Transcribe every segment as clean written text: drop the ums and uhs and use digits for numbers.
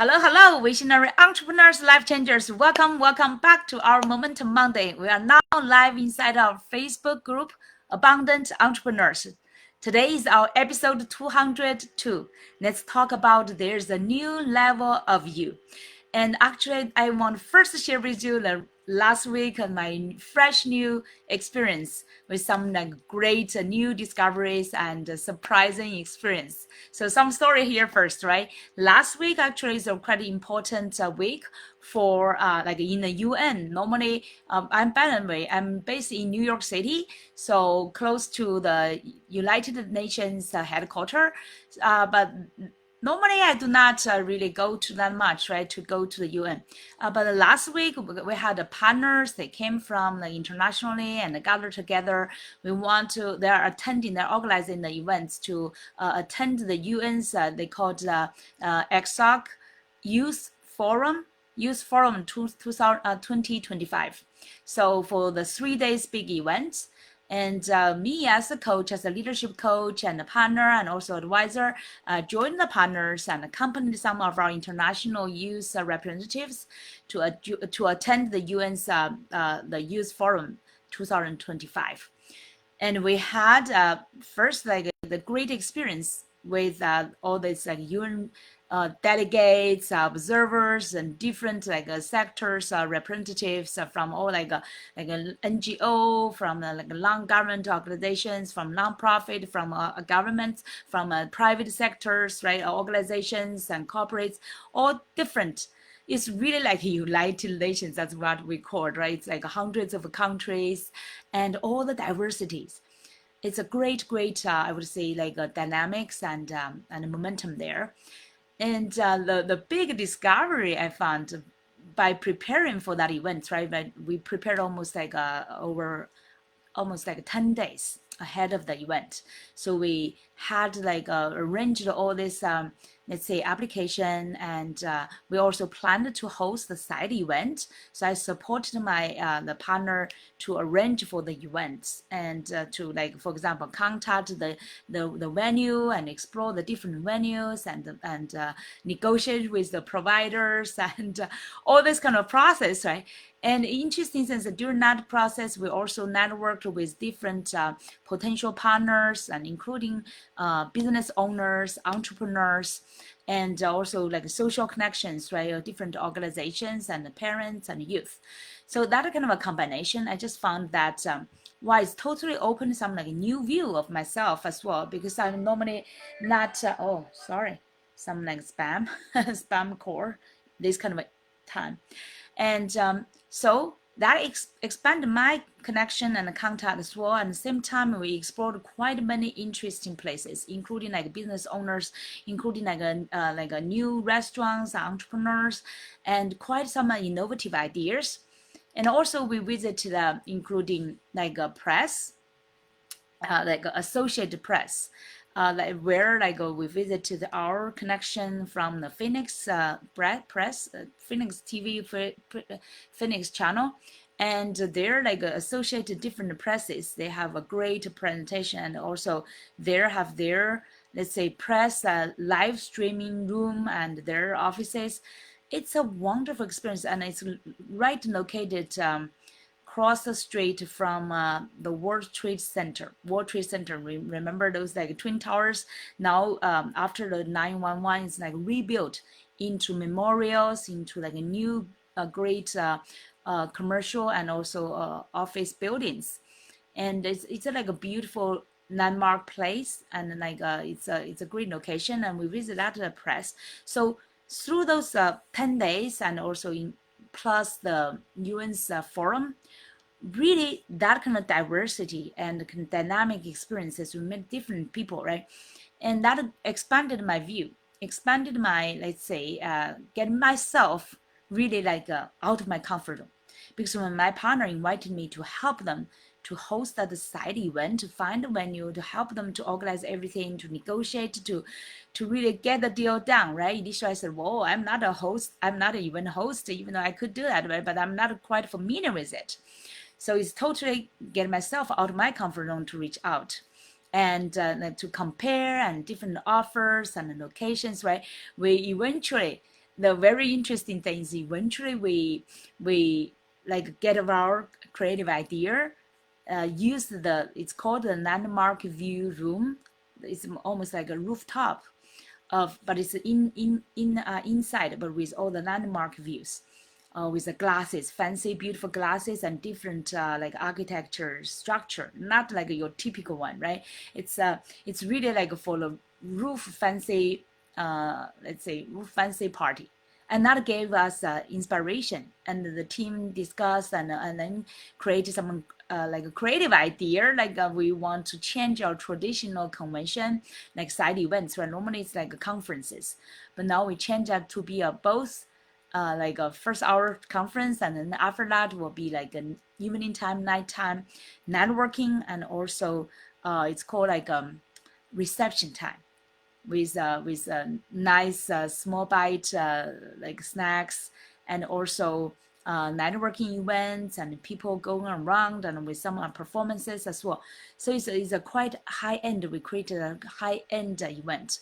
Hello, visionary entrepreneurs, life changers. Welcome back to our Momentum Monday. We are now live inside our Facebook group, Abundant Entrepreneurs. Today is our episode 202. Let's talk about there's a new level of you. And actually, I want to first share with you the last week my fresh new experience with some great new discoveries and surprising experience. So some story here first, right? Last week actually is a quite important week for in the UN. Normally, by the way, I'm based in New York City, so close to the United Nations headquarters. But normally, I do not really go to that much, right, to go to the UN. But last week, we had the partners. They came from internationally and they gathered together. They're attending, they're organizing the events to attend the UN's, they called EXOC Youth Forum 2025. So for the 3 days big event, and me as a coach, as a leadership coach and a partner and also advisor, joined the partners and accompanied some of our international youth representatives to attend the UN's the Youth Forum 2025. And we had first the great experience with all these UN delegates, observers, and different sectors representatives from all a NGO, from non-government organizations, from non-profit, from governments, from private sectors, right, organizations and corporates, all different. It's really like United Nations. That's what we call it, right? It's like hundreds of countries and all the diversities. It's a great, I would say, dynamics and momentum there. And the big discovery I found by preparing for that event, right? But we prepared almost over almost 10 days ahead of the event. So we had arranged all this, let's say, application, and we also planned to host the side event. So I supported my the partner to arrange for the events and to for example, contact the venue and explore the different venues and negotiate with the providers and all this kind of process, right? And interesting things during that process, we also networked with different potential partners and including business owners, entrepreneurs, and also social connections, right? Different organizations and parents and youth. So that kind of a combination, I just found that why it's totally opened some new view of myself as well, because I'm normally not, oh, sorry, some spam, spam call, this kind of a time. And so that expanded my connection and contact as well. At the same time, we explored quite many interesting places, including business owners, including a new restaurants, entrepreneurs, and quite some innovative ideas. And also we visited including a press, Associated Press, where we visited our connection from the Phoenix Press, Phoenix TV, Phoenix channel, and they're associated different presses. They have a great presentation, and also they have their, let's say, press live streaming room and their offices. It's a wonderful experience, and it's right located across the street from the World Trade Center. Remember those twin towers? Now after the 9/11, it's rebuilt into memorials, into a new great commercial and also office buildings, and it's a beautiful landmark place, and it's a great location, and we visit that press. So through those 10 days and also in plus the UN's forum, really that kind of diversity and dynamic experiences, we met different people, right? And that expanded my view, expanded my, let's say, getting myself really out of my comfort zone. Because when my partner invited me to help them to host that side event, to find a venue, to help them to organize everything, to negotiate, to really get the deal done, right? Initially I said, whoa, I'm not a host, I'm not an event host, even though I could do that, right? But I'm not quite familiar with it. So it's totally getting myself out of my comfort zone to reach out and to compare and different offers and locations, right? We eventually the very interesting thing is eventually we like get our creative idea, use it's called the landmark view room. It's almost like a rooftop but it's inside, but with all the landmark views, with the glasses, fancy, beautiful glasses, and different like architecture structure, not like your typical one, right? It's really like for the roof fancy, let's say roof fancy party. And that gave us inspiration, and the team discussed and then created some like a creative idea, like we want to change our traditional convention, like side events, where normally it's like conferences, but now we change that to be both like a first hour conference, and then after that will be like an evening time, nighttime networking, and also it's called like reception time with nice small bite like snacks, and also networking events and people going around, and with some performances as well. So it's a quite high end. We created a high end event,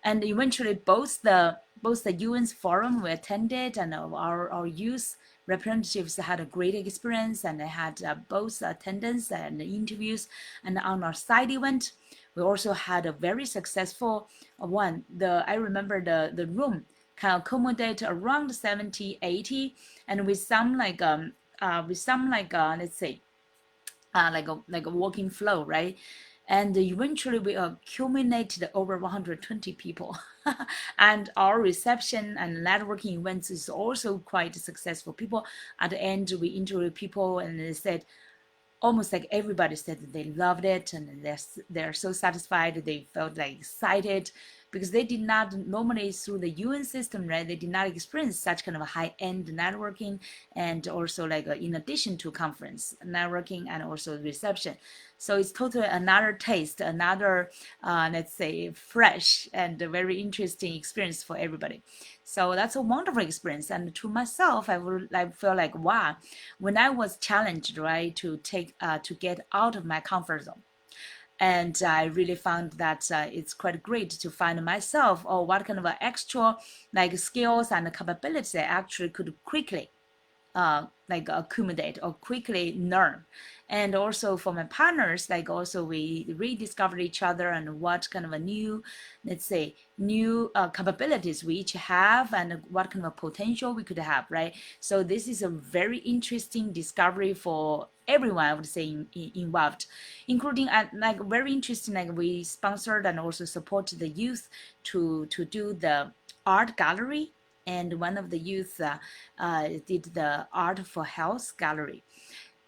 and eventually both the UN's forum we attended, and our youth representatives had a great experience, and they had both attendance and interviews. And on our side event, we also had a very successful one. I remember the room can accommodate around 70, 80, and with some like let's say like a walking flow, right? And eventually we accumulated over 120 people. And our reception and networking events is also quite successful. People at the end, we interviewed people, and they said almost like everybody said that they loved it, and they're so satisfied. They felt like excited, because they did not normally through the UN system, right? They did not experience such kind of a high-end networking, and also like in addition to conference networking and also reception. So it's totally another taste, another let's say fresh and very interesting experience for everybody. So that's a wonderful experience. And to myself, I feel like, wow, when I was challenged, right, to get out of my comfort zone. And I really found that it's quite great to find myself, or what kind of extra like skills and capabilities I actually could quickly like accumulate or quickly learn. And also for my partners, like also we rediscovered each other, and what kind of a new, let's say, new capabilities we each have, and what kind of potential we could have, right? So this is a very interesting discovery for everyone, I would say, involved, including like very interesting, like we sponsored and also supported the youth to do the art gallery, and one of the youth did the Art for Health gallery.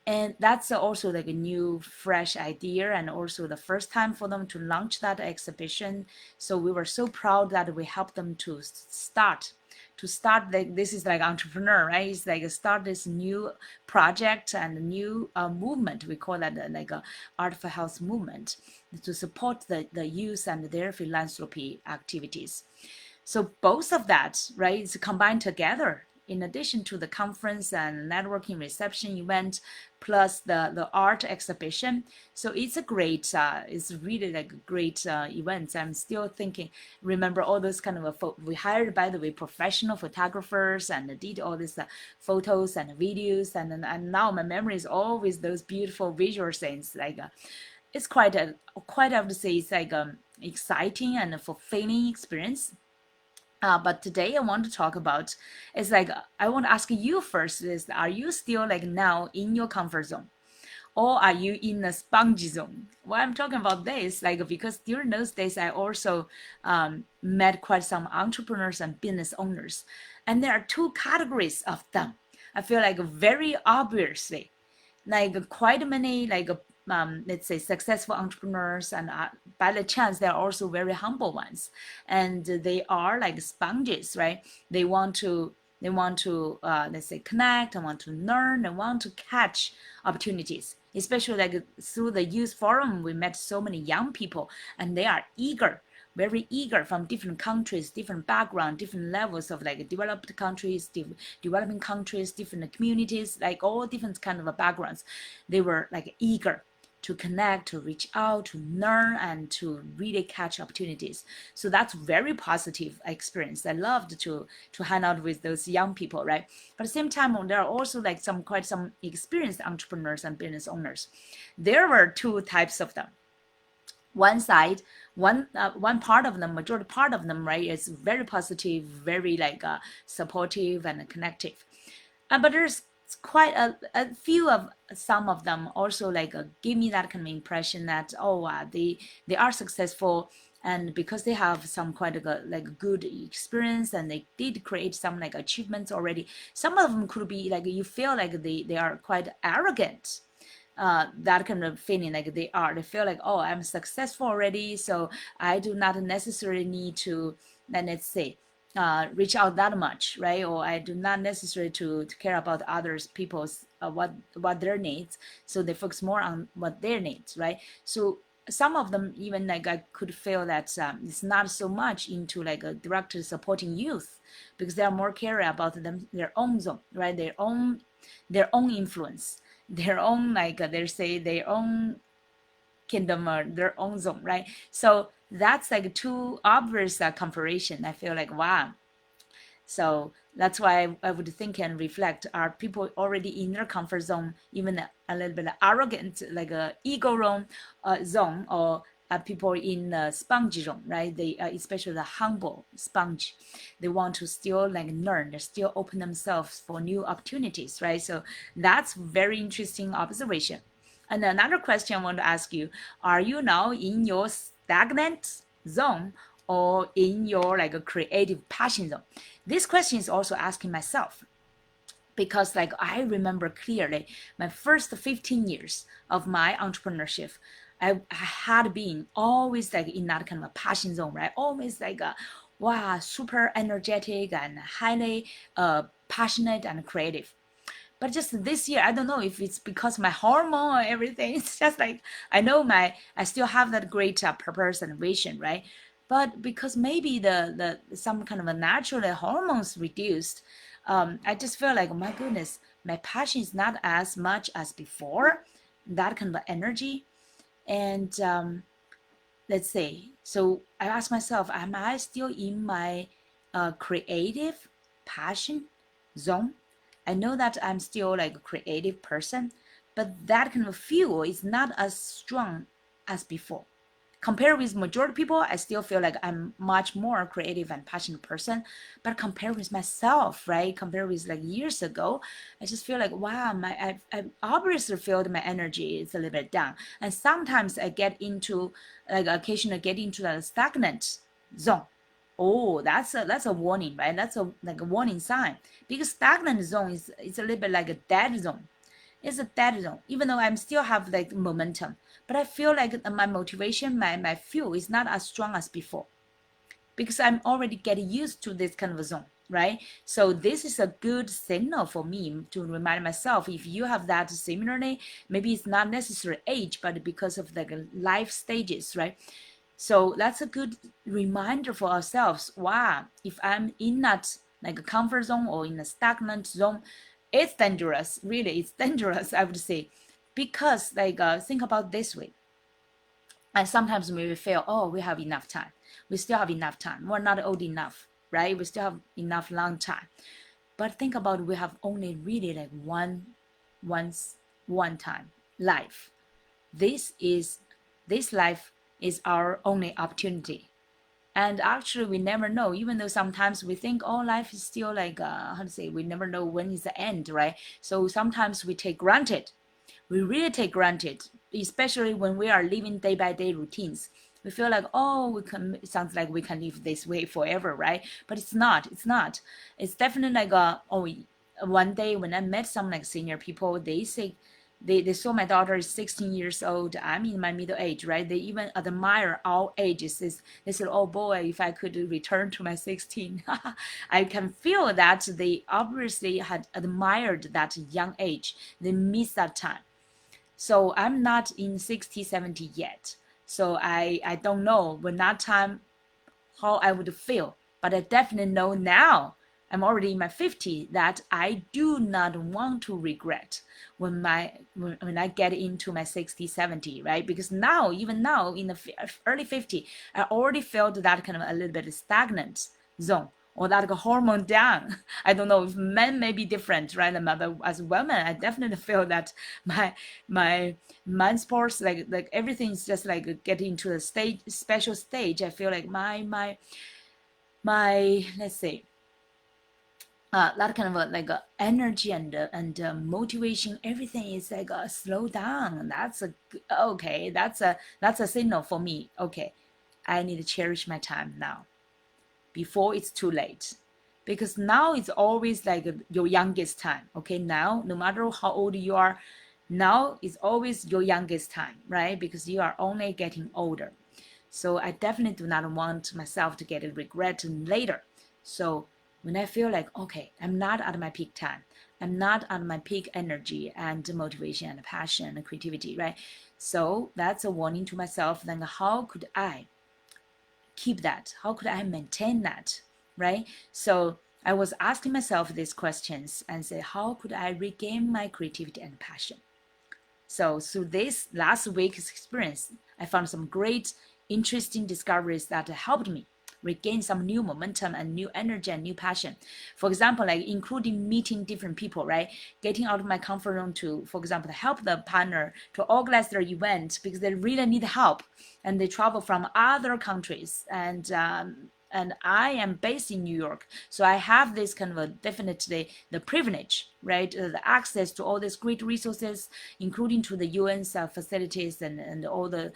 And that's also like a new fresh idea, and also the first time for them to launch that exhibition. So we were so proud that we helped them to start like, this is like entrepreneur, right? It's like start this new project and new movement. We call that like a Art for Health movement, to support the youth and their philanthropy activities. So both of that, right, is combined together, in addition to the conference and networking reception event, plus the art exhibition. So it's a great, it's really like a great event. I'm still thinking, remember all those kind of, we hired, by the way, professional photographers, and did all these photos and videos. And now my memory is always those beautiful visual things. Like it's quite, I would say, it's like exciting and a fulfilling experience. But today I want to talk about, it's like, I want to ask you first is, are you still like now in your comfort zone? Or are you in a spongy zone? Why I'm talking about this, like, because during those days, I also met quite some entrepreneurs and business owners. And there are two categories of them. I feel like very obviously, like quite many like let's say successful entrepreneurs, and by the chance they're also very humble ones, and they are like sponges, right? They want to let's say connect, and want to learn, and want to catch opportunities, especially like through the youth forum. We met so many young people, and they are eager, very eager, from different countries, different background, different levels of like developed countries, developing countries, different communities, like all different kind of backgrounds. They were like eager to connect, to reach out, to learn, and to really catch opportunities. So that's very positive experience. I loved to hang out with those young people, right? But at the same time, there are also like quite some experienced entrepreneurs and business owners. There were two types of them. One side, one part of them, majority part of them, right, is very positive, very like supportive and connective. But there's quite a few of some of them also like give me that kind of impression that they are successful, and because they have some quite like good experience and they did create some like achievements already. Some of them could be like you feel like they are quite arrogant, that kind of feeling like they feel like, oh, I'm successful already, so I do not necessarily need to, let's say, reach out that much, right? Or I do not necessarily to care about others people's what their needs, so they focus more on what their needs, right? So some of them even like I could feel that it's not so much into like a directly supporting youth, because they are more care about their own zone, right? Their own influence, their own like they say their own kingdom or their own zone, right? So that's like too obvious comparison. I feel like wow. So that's why I would think and reflect, are people already in their comfort zone, even a little bit arrogant, like a ego zone, or people in the sponge zone, right? They especially the humble sponge, they want to still like learn, they still open themselves for new opportunities, right? So that's very interesting observation. And another question I want to ask you, are you now in your stagnant zone or in your like a creative passion zone? This question is also asking myself, because like I remember clearly my first 15 years of my entrepreneurship, I had been always like in that kind of a passion zone, right? Always like wow, super energetic and highly passionate and creative. But just this year, I don't know if it's because my hormone or everything. It's just like I know I still have that great purpose and vision, right? But because maybe the some kind of a natural hormones reduced, I just feel like, oh my goodness, my passion is not as much as before. That kind of energy, and let's say, so I ask myself, am I still in my creative passion zone? I know that I'm still like a creative person, but that kind of fuel is not as strong as before. Compared with majority people, I still feel like I'm much more creative and passionate person. But compared with myself, right? Compared with like years ago, I just feel like wow, I obviously feel that my energy is a little bit down, and sometimes I get into like occasionally get into the stagnant zone. Oh, that's a warning, right? That's like a warning sign, because stagnant zone is it's a little bit like a dead zone. It's a dead zone, even though I'm still have like momentum, but I feel like my motivation, my fuel is not as strong as before, because I'm already getting used to this kind of a zone, right? So this is a good signal for me to remind myself, if you have that similarly, maybe it's not necessarily age, but because of the life stages, right? So that's a good reminder for ourselves. Wow, if I'm in that like a comfort zone or in a stagnant zone, it's dangerous. Really, it's dangerous, I would say, because like think about this way. And sometimes we will feel, oh, we have enough time. We still have enough time. We're not old enough, right? We still have enough long time. But think about we have only really like one time life. This life is our only opportunity. And actually we never know, even though sometimes we think, oh, life is still like how to say, we never know when is the end, right? So sometimes we take granted, we really take granted, especially when we are living day by day routines. We feel like, oh, we can, it sounds like we can live this way forever, right? But it's not. It's definitely like oh, one day when I met some like senior people, they say they saw my daughter is 16 years old. I'm in my middle age, right? They even admire our ages. They said, oh boy, if I could return to my 16. I can feel that they obviously had admired that young age. They missed that time. So I'm not in 60, 70 yet. So I don't know when that time how I would feel. But I definitely know now I'm already in my 50s, that I do not want to regret when I get into my 60, 70, right? Because now, even now in the early 50, I already felt that kind of a little bit stagnant zone, or that hormone down. I don't know if men may be different, right? But as women, I definitely feel that my menopause, like everything's just like getting into a special stage. I feel like my let's say that kind of energy and motivation, everything is like slow down. That's okay. That's a signal for me. Okay, I need to cherish my time now before it's too late, because now it's always like your youngest time. Okay, now no matter how old you are, now is always your youngest time, right? Because you are only getting older. So I definitely do not want myself to get a regret later. So when I feel like, okay, I'm not at my peak time, I'm not at my peak energy and motivation and passion and creativity, right? So that's a warning to myself. Then how could I keep that? How could I maintain that, right? So I was asking myself these questions and say, how could I regain my creativity and passion? So through this last week's experience, I found some great, interesting discoveries that helped me regain some new momentum and new energy and new passion. For example, like including meeting different people, right? Getting out of my comfort zone to, for example, help the partner to organize their event because they really need help and they travel from other countries. And I am based in New York, so I have this kind of a definitely the privilege, right? The access to all these great resources, including to the UN's facilities and all the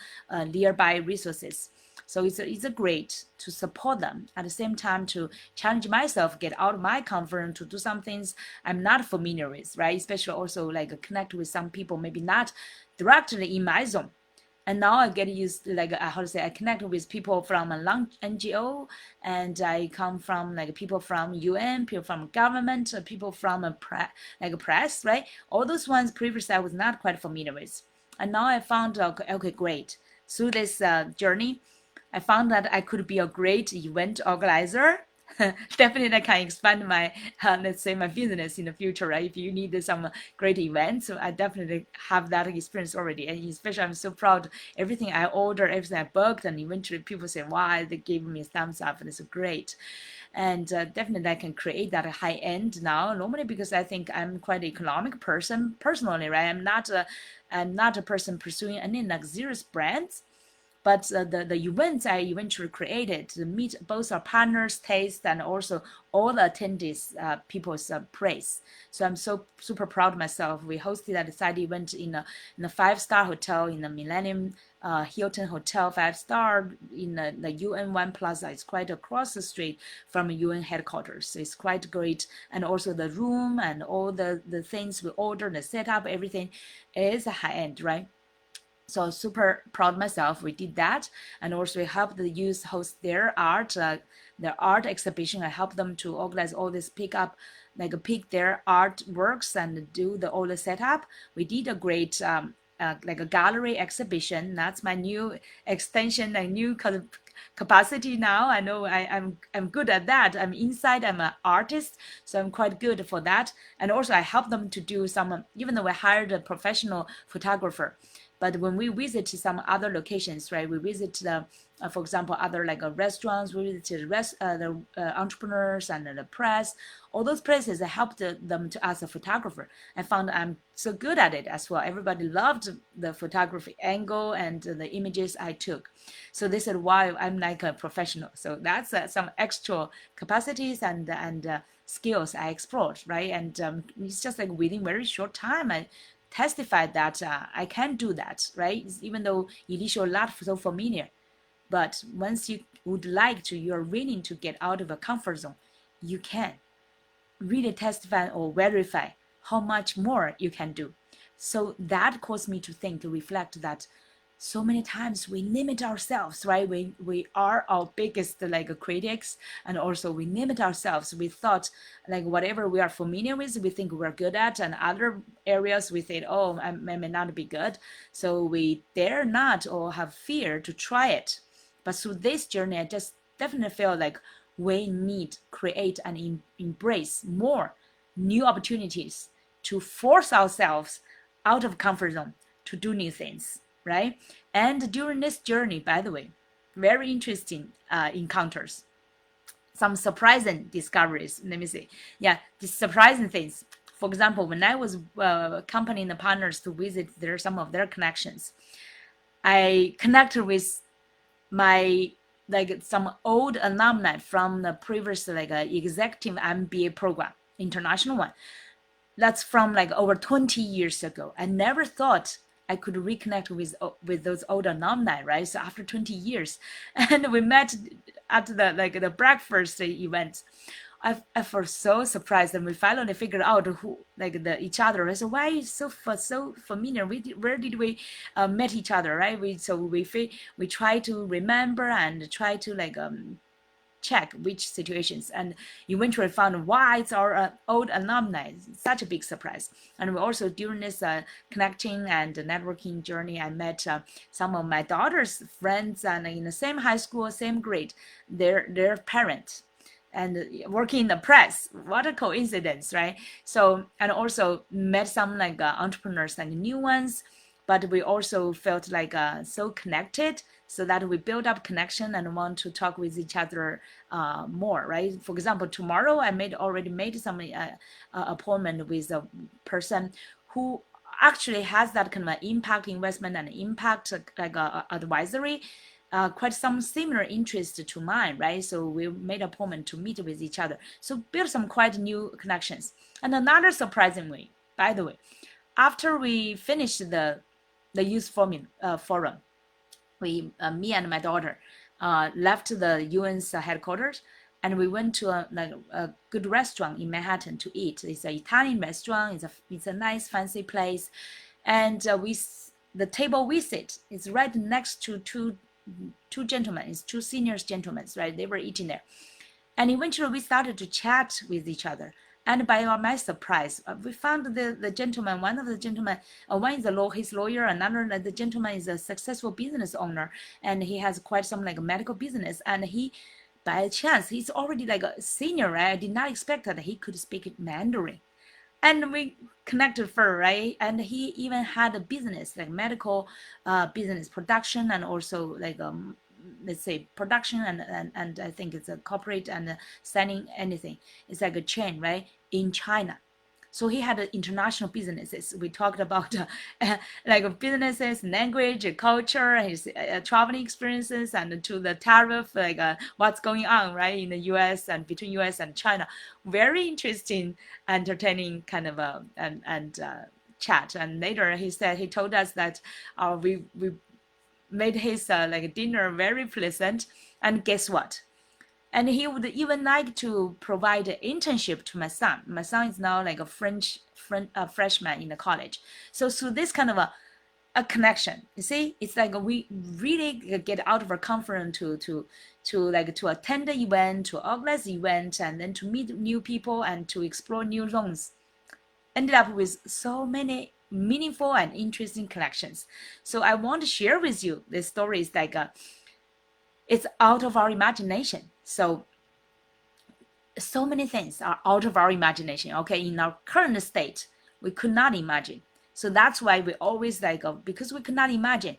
nearby resources. So it's a great to support them at the same time to challenge myself, get out of my comfort zone to do some things I'm not familiar with, right? Especially also like connect with some people maybe not directly in my zone. And now I get used to like how to say I connect with people from a NGO, and I come from like people from UN, people from government, people from a press, right? All those ones previously I was not quite familiar with, and now I found okay, great. Through this journey, I found that I could be a great event organizer. Definitely, I can expand my, let's say, my business in the future, right? If you need some great events, so I definitely have that experience already. And especially, I'm so proud. Everything I ordered, everything I booked, and eventually people say, "Wow, they gave me a thumbs up," and it's great. And definitely, I can create that high end now. Normally, because I think I'm quite an economic person personally, right? I'm not a person pursuing any luxurious brands. But the events I eventually created to meet both our partners' taste and also all the attendees, people's praise. So I'm so super proud of myself. We hosted that side event in a 5-star hotel in the Millennium Hilton Hotel 5-star in the UN One Plaza. It's quite across the street from UN headquarters. So it's quite great. And also the room and all the things we ordered, the setup, everything is high end, right? So super proud of myself. We did that, and also we helped the youth host their art exhibition. I helped them to organize all this pick their artworks and do all the setup. We did a great like a gallery exhibition. That's my new extension, a new capacity now. I know I'm good at that. I'm inside. I'm an artist, so I'm quite good for that. And also I help them to do some. Even though we hired a professional photographer. But when we visit some other locations, right, we visit for example, other like restaurants, we visited the entrepreneurs and the press, all those places. I helped them to ask a photographer. I found I'm so good at it as well. Everybody loved the photography angle and the images I took. So they said, wow, I'm like a professional. So that's some extra capacities and skills I explored, right? And it's just like within very short time, I testified that I can do that, right? Even though initially not so familiar, but once you would like to, you're willing to get out of a comfort zone, you can really testify or verify how much more you can do. So that caused me to think, to reflect that so many times we limit ourselves, right? We are our biggest like critics, and also we limit ourselves. We thought like whatever we are familiar with, we think we're good at, and other areas we think, oh, I may not be good. So we dare not or have fear to try it. But through this journey, I just definitely feel like, we need create and embrace more new opportunities to force ourselves out of comfort zone to do new things, right? And during this journey, by the way, very interesting encounters, some surprising discoveries. Let me see. Yeah, the surprising things. For example, when I was accompanying the partners to visit some of their connections, I connected with my like some old alumni from the previous executive MBA program, international one. That's from like over 20 years ago. I never thought I could reconnect with those old alumni, right? So after 20 years, and we met at the breakfast event. I felt so surprised, and we finally figured out who each other. I said, why is so familiar? Where did we met each other, right? We try to remember and try to check which situations, and eventually found why it's our old alumni. Such a big surprise. And we also, during this connecting and networking journey, I met some of my daughter's friends, and in the same high school, same grade, their parents, and working in the press. What a coincidence, right? So, and also met some entrepreneurs and new ones, but we also felt so connected, so that we build up connection and want to talk with each other more, right? For example, tomorrow I already made some appointment with a person who actually has that kind of impact investment and impact advisory, quite some similar interest to mine, right? So we made an appointment to meet with each other. So build some quite new connections. And another surprising way, by the way, after we finished the youth forum, we, me and my daughter, left the UN's headquarters, and we went to a good restaurant in Manhattan to eat. It's an Italian restaurant. It's a nice fancy place, and the table we sit is right next to two gentlemen. It's two senior gentlemen, right? They were eating there, and eventually we started to chat with each other. And by my surprise, we found the gentleman, one of the gentlemen, one is his lawyer, another, the gentleman is a successful business owner, and he has quite some medical business. And he, by chance, he's already a senior, right? I did not expect that he could speak Mandarin. And we connected further, right? And he even had a business, medical business production, and also let's say production, and I think it's a corporate and selling anything. It's like a chain, right, in China. So he had international businesses. We talked about businesses, language, culture, his traveling experiences, and to the tariff, what's going on, right, in the U.S. and between U.S. and China. Very interesting, entertaining kind of chat. And later he told us that we made his dinner very pleasant, and guess what? And he would even like to provide an internship to my son. My son is now a freshman in the college. So through this kind of a connection, you see, it's we really get out of our comfort to attend the event, to organize the event, and then to meet new people and to explore new zones. Ended up with so many meaningful and interesting connections. So I want to share with you this story. Is it's out of our imagination. So many things are out of our imagination. Okay, in our current state, we could not imagine. So that's why we always because we could not imagine,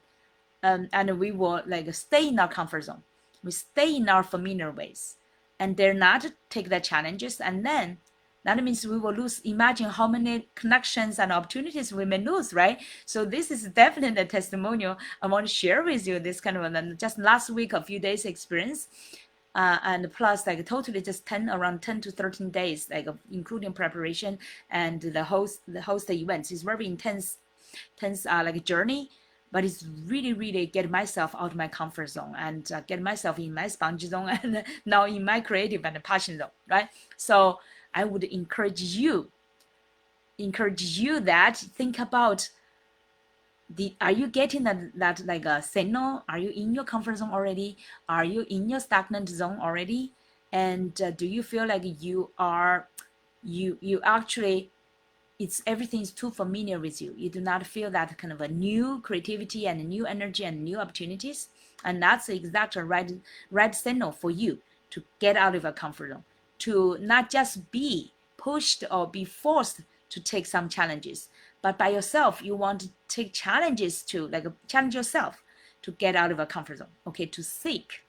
and we will stay in our comfort zone. We stay in our familiar ways, and dare not take the challenges, and then that means we will lose. Imagine how many connections and opportunities we may lose, right? So this is definitely a testimonial I want to share with you. This kind of just last week, a few days experience, and plus totally just around 10 to 13 days, including preparation and the host events. It's very intense journey. But it's really get myself out of my comfort zone and get myself in my sponge zone and now in my creative and passion zone, right? So I would encourage you that think about are you getting that signal? Are you in your comfort zone already? Are you in your stagnant zone already? And do you feel like you actually everything is too familiar with you? You do not feel that kind of a new creativity and new energy and new opportunities? And that's the exact right signal for you to get out of your comfort zone, to not just be pushed or be forced to take some challenges, but by yourself. You want to take challenges to like challenge yourself to get out of a comfort zone. Okay, to seek,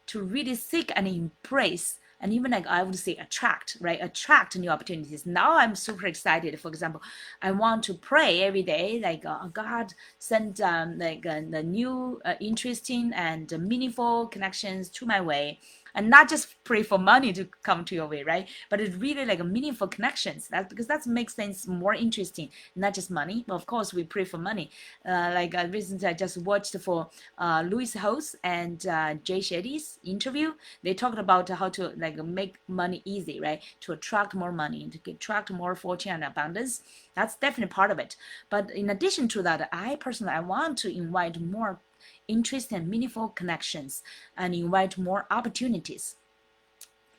to really seek and embrace, and even like I would say attract, right? Attract new opportunities. Now I'm super excited. For example, I want to pray every day, like God send the new interesting and meaningful connections to my way, and not just pray for money to come to your way, right? But it's really like a meaningful connections. That because that makes things more interesting, not just money. Well, of course, we pray for money. Recently, I just watched for Louis Host and Jay Shetty's interview. They talked about how to like make money easy, right? To attract more money, to attract more fortune and abundance. That's definitely part of it. But in addition to that, I personally I want to invite more interesting and meaningful connections and invite more opportunities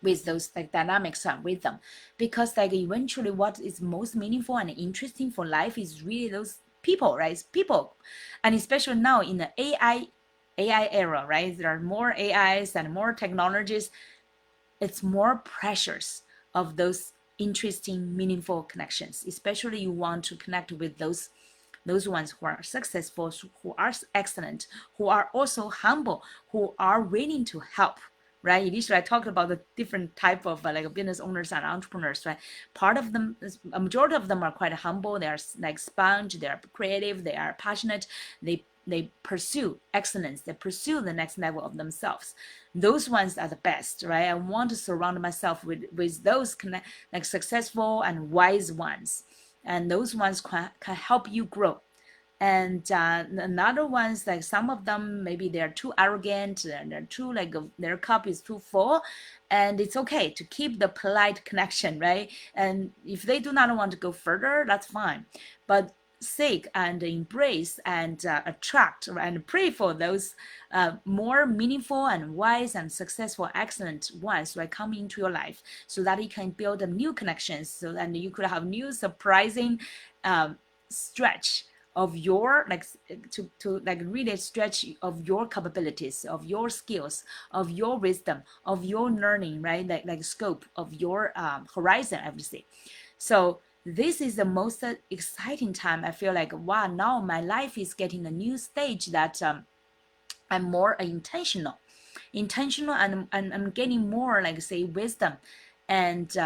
with those like dynamics with them, because like eventually what is most meaningful and interesting for life is really those people, right? It's people. And especially now in the AI era, right? There are more AIs and more technologies. It's more pressures of those interesting, meaningful connections. Especially you want to connect with those ones who are successful, who are excellent, who are also humble, who are willing to help, right? Initially, I talked about the different type of like business owners and entrepreneurs, right? Part of them, a majority of them are quite humble. They are like sponge. They are creative. They are passionate. They pursue excellence. They pursue the next level of themselves. Those ones are the best, right? I want to surround myself with those like successful and wise ones, and those ones can help you grow. And another ones, like some of them maybe they're too arrogant and they're too like their cup is too full, and it's okay to keep the polite connection, right? And if they do not want to go further, that's fine, but seek and embrace and attract and pray for those more meaningful and wise and successful excellent ones right come into your life, so that you can build new connections, so that you could have new surprising stretch of your like to like really stretch of your capabilities, of your skills, of your wisdom, of your learning, right? Like scope of your horizon, I would say. So this is the most exciting time. I feel like, wow, now my life is getting a new stage that I'm more intentional and I'm getting more like say wisdom and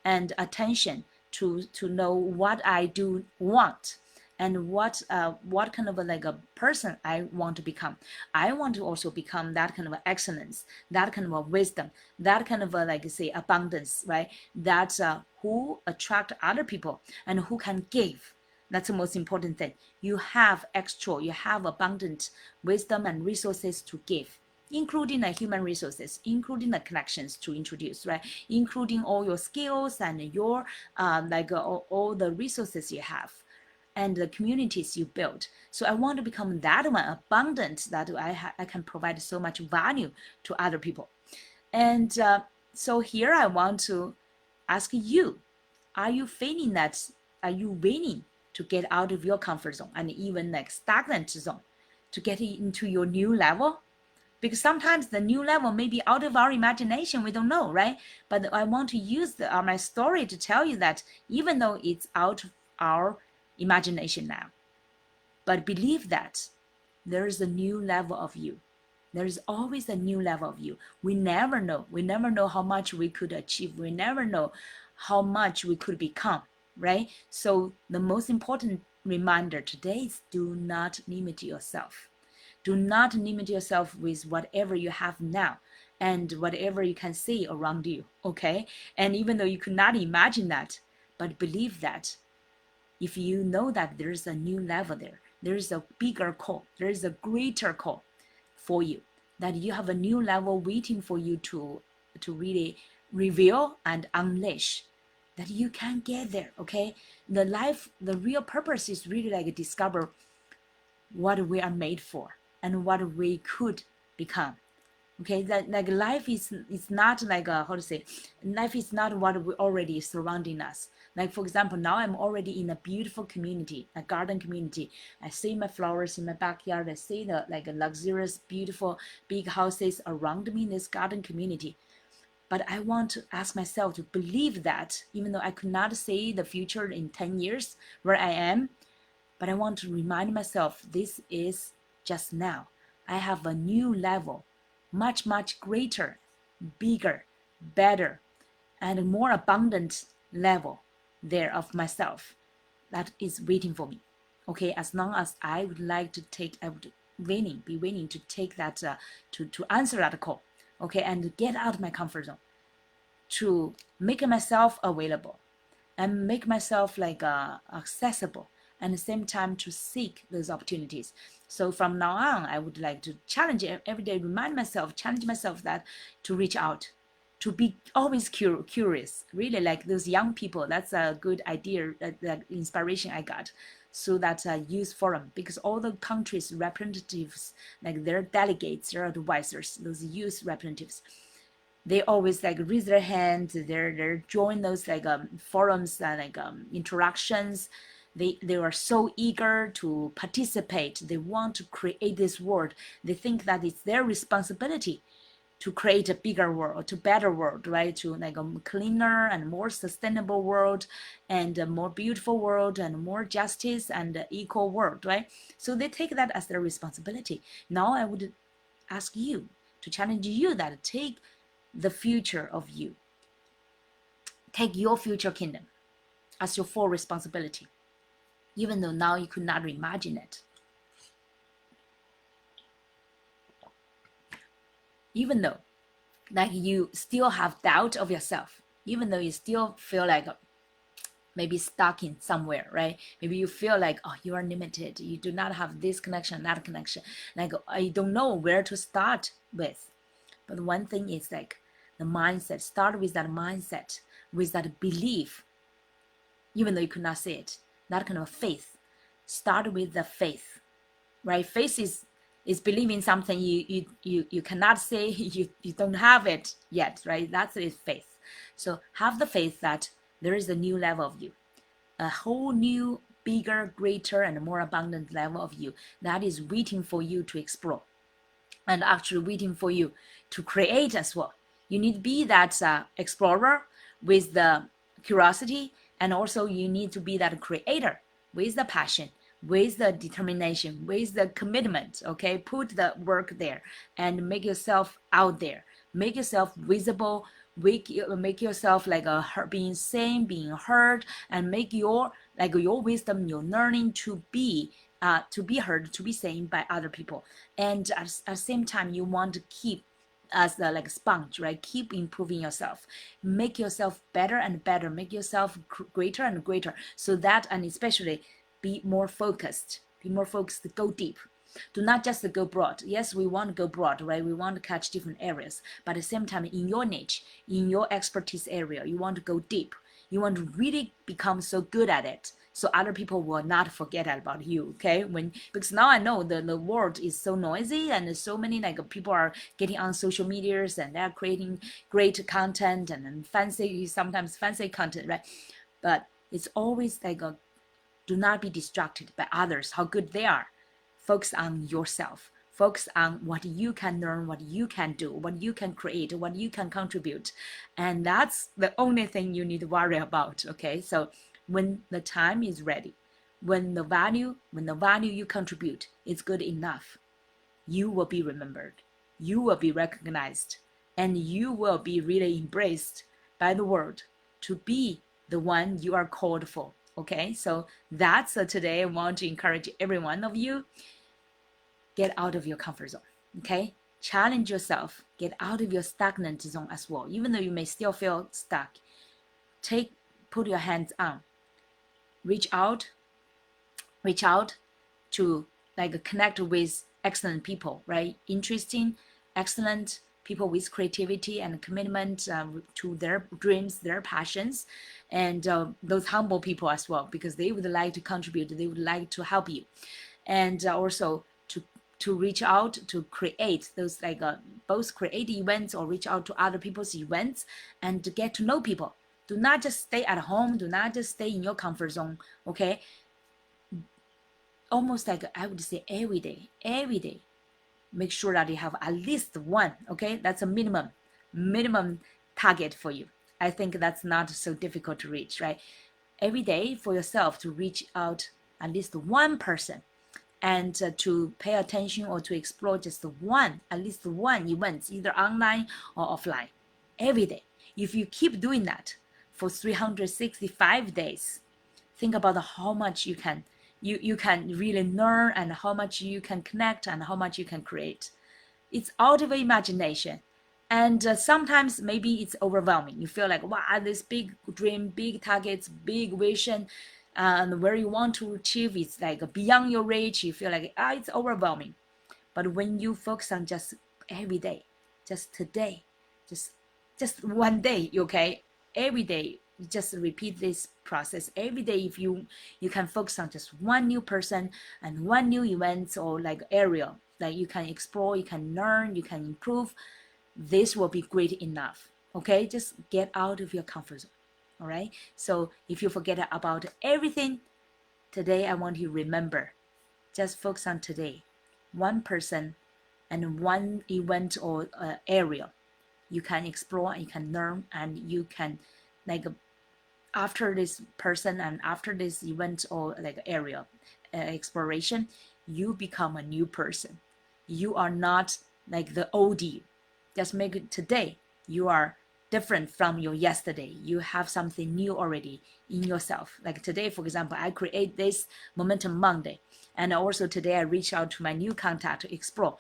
attention to know what I do want, and what kind of like a person I want to become. I want to also become that kind of excellence, that kind of wisdom, that kind of like say abundance, right? That who attract other people and who can give. That's the most important thing. You have extra, you have abundant wisdom and resources to give, including the human resources, including the connections to introduce, right? Including all your skills and your all the resources you have and the communities you build. So I want to become that one, abundant, that I can provide so much value to other people. And so here I want to ask you, are you feeling that? Are you willing to get out of your comfort zone and even like stagnant zone to get into your new level? Because sometimes the new level may be out of our imagination, we don't know, right? But I want to use my story to tell you that even though it's out of our imagination now, but believe that there is a new level of you. There is always a new level of you. We never know. We never know how much we could achieve. We never know how much we could become, right? So the most important reminder today is do not limit yourself. Do not limit yourself with whatever you have now and whatever you can see around you, okay? And even though you could not imagine that, but believe that if you know that there's a new level there, there's a bigger call, there's a greater call for you, that you have a new level waiting for you to really reveal and unleash, that you can get there, okay? The real purpose is really like discover what we are made for and what we could become. Okay, that like life is not like how to say, life is not what we already surrounding us. Like for example, now I'm already in a beautiful community, a garden community. I see my flowers in my backyard. I see the like luxurious, beautiful, big houses around me in this garden community. But I want to ask myself to believe that, even though I could not see the future in 10 years where I am, but I want to remind myself this is just now. I have a new level, much, much greater, bigger, better, and more abundant level there of myself that is waiting for me. Okay, as long as I would like to take, I would be willing to take that, to answer that call. Okay, and get out of my comfort zone, to make myself available and make myself like accessible, and at the same time to seek those opportunities. So from now on, I would like to challenge every day, challenge myself that to reach out, to be always curious, really like those young people. That's a good idea, that inspiration I got. So that's a youth forum, because all the countries representatives, like their delegates, their advisors, those youth representatives, they always like raise their hand. They're join those like forums and like interactions. They are so eager to participate. They want to create this world. They think that it's their responsibility to create a bigger world, to better world, right? To like a cleaner and more sustainable world, and a more beautiful world, and more justice and equal world, right? So they take that as their responsibility. Now I would ask you to challenge you that take the future of you, take your future kingdom as your full responsibility, even though now you could not imagine it. Even though like you still have doubt of yourself, even though you still feel like maybe stuck in somewhere, right? Maybe you feel like, oh, you are limited, you do not have this connection, that connection, like I don't know where to start with. But one thing is like the mindset. Start with that mindset, with that belief, even though you could not see it, that kind of faith. Start with the faith, right? Faith is believing something you cannot say, you don't have it yet, right? That's it, faith. So have the faith that there is a new level of you, a whole new, bigger, greater, and more abundant level of you that is waiting for you to explore, and actually waiting for you to create as well. You need to be that explorer with the curiosity, and also you need to be that creator with the passion, with the determination, with the commitment. Okay, put the work there and make yourself out there, make yourself visible, make yourself like being seen, being heard, and make your like your wisdom, your learning to be heard, to be seen by other people. And at the same time, you want to keep as the like sponge, right? Keep improving yourself, make yourself better and better, make yourself greater and greater, so that, and especially be more focused, go deep. Do not just go broad. Yes, we want to go broad, right? We want to catch different areas, but at the same time, in your niche, in your expertise area, you want to go deep. You want to really become so good at it, so other people will not forget about you. Okay, because now I know the world is so noisy, and so many like people are getting on social medias, and they're creating great content, and sometimes fancy content, right? But it's always like do not be distracted by others, how good they are. Focus on yourself. Focus on what you can learn, what you can do, what you can create, what you can contribute. And that's the only thing you need to worry about. Okay, so when the time is ready, when the value you contribute is good enough, you will be remembered, you will be recognized, and you will be really embraced by the world to be the one you are called for. Okay, so that's today. I want to encourage every one of you, get out of your comfort zone. Okay, challenge yourself, get out of your stagnant zone as well. Even though you may still feel stuck, put your hands on, reach out to like connect with excellent people, right? Interesting, excellent people with creativity and commitment to their dreams, their passions, and those humble people as well, because they would like to contribute, they would like to help you. And also to reach out, to create those like both create events or reach out to other people's events, and to get to know people. Do not just stay at home, do not just stay in your comfort zone. Okay, almost like I would say every day, make sure that you have at least one. Okay, that's a minimum target for you. I think that's not so difficult to reach, right? Every day for yourself to reach out at least one person, and to pay attention or to explore just at least one event, either online or offline, every day. If you keep doing that for 365 days, think about how much you can really learn, and how much you can connect, and how much you can create. It's out of imagination. And sometimes maybe it's overwhelming. You feel like, wow, this big dream, big targets, big vision, and where you want to achieve, it's like beyond your reach. You feel like, it's overwhelming. But when you focus on just every day, just today, just one day, okay? Every day, just repeat this process every day. If you can focus on just one new person and one new event or like area that you can explore, you can learn, you can improve, this will be great enough. Okay, just get out of your comfort zone. All right, so if you forget about everything today, I want you to remember, just focus on today, one person and one event or area you can explore, you can learn, and you can, like, after this person and after this event or like area exploration, you become a new person. You are not like the old you. Just make it today. You are different from your yesterday. You have something new already in yourself. Like today, for example, I create this Momentum Monday. And also today I reach out to my new contact to explore.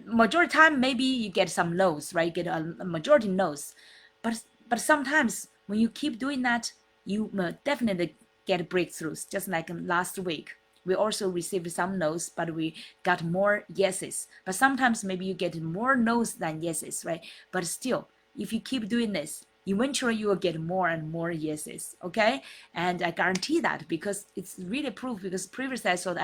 Majority time, maybe you get some no's, right? You get a majority no's. But sometimes when you keep doing that, you definitely get breakthroughs. Just like last week, we also received some no's, but we got more yeses. But sometimes maybe you get more no's than yeses, right? But still, if you keep doing this, eventually you will get more and more yeses, okay? And I guarantee that, because it's really proof, because previously I thought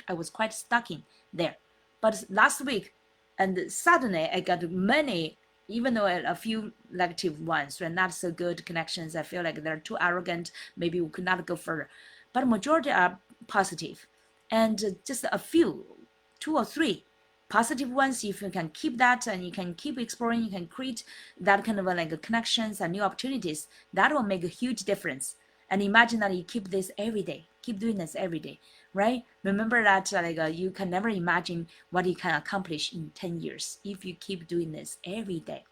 I was quite stuck in there. But last week, and suddenly I got many, even though a few negative ones, right, not so good connections. I feel like they're too arrogant. Maybe we could not go further. But majority are positive. And just a few, 2 or 3 positive ones, if you can keep that and you can keep exploring, you can create that kind of like connections and new opportunities, that will make a huge difference. And imagine that you keep this every day, keep doing this every day, right? Remember that you can never imagine what you can accomplish in 10 years if you keep doing this every day.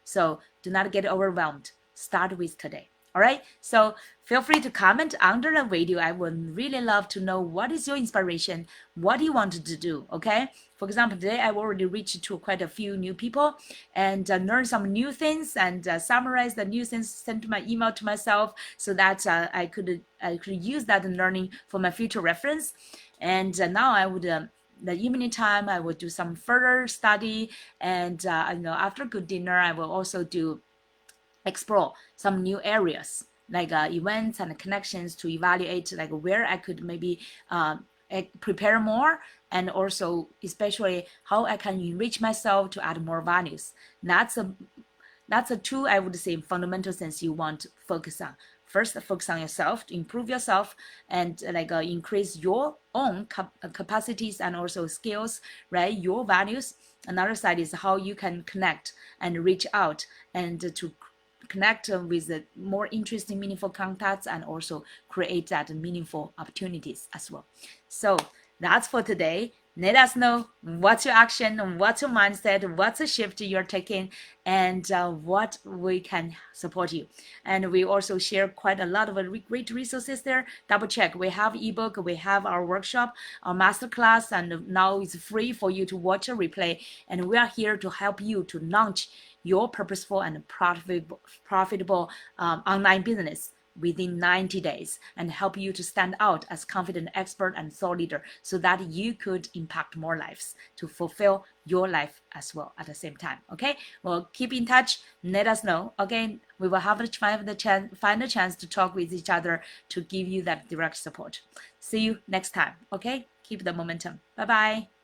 So do not get overwhelmed. Start with today. All right, so feel free to comment under the video. I would really love to know what is your inspiration, what you wanted to do, okay? For example, today I've already reached to quite a few new people and learned some new things, and summarize the new things, sent to my email to myself, so that I could use that learning for my future reference. And now I would the evening time I will do some further study, and after good dinner I will also explore some new areas like events and connections to evaluate like where I could maybe prepare more, and also especially how I can enrich myself to add more values. That's a two, I would say, fundamental sense you want to focus on. First, focus on yourself to improve yourself and increase your own capacities and also skills, right? Your values. Another side is how you can connect and reach out and to connect with the more interesting, meaningful contacts, and also create that meaningful opportunities as well. So that's for today. Let us know what's your action, what's your mindset, what's the shift you're taking, and what we can support you. And we also share quite a lot of great resources there. Double check. We have ebook, we have our workshop, our masterclass, and now it's free for you to watch a replay. And we are here to help you to launch your purposeful and profitable online business within 90 days and help you to stand out as confident expert and thought leader, so that you could impact more lives to fulfill your life as well at the same time. Okay, well, keep in touch. Let us know. Okay, we will have find a chance to talk with each other to give you that direct support. See you next time. Okay, keep the momentum. Bye bye.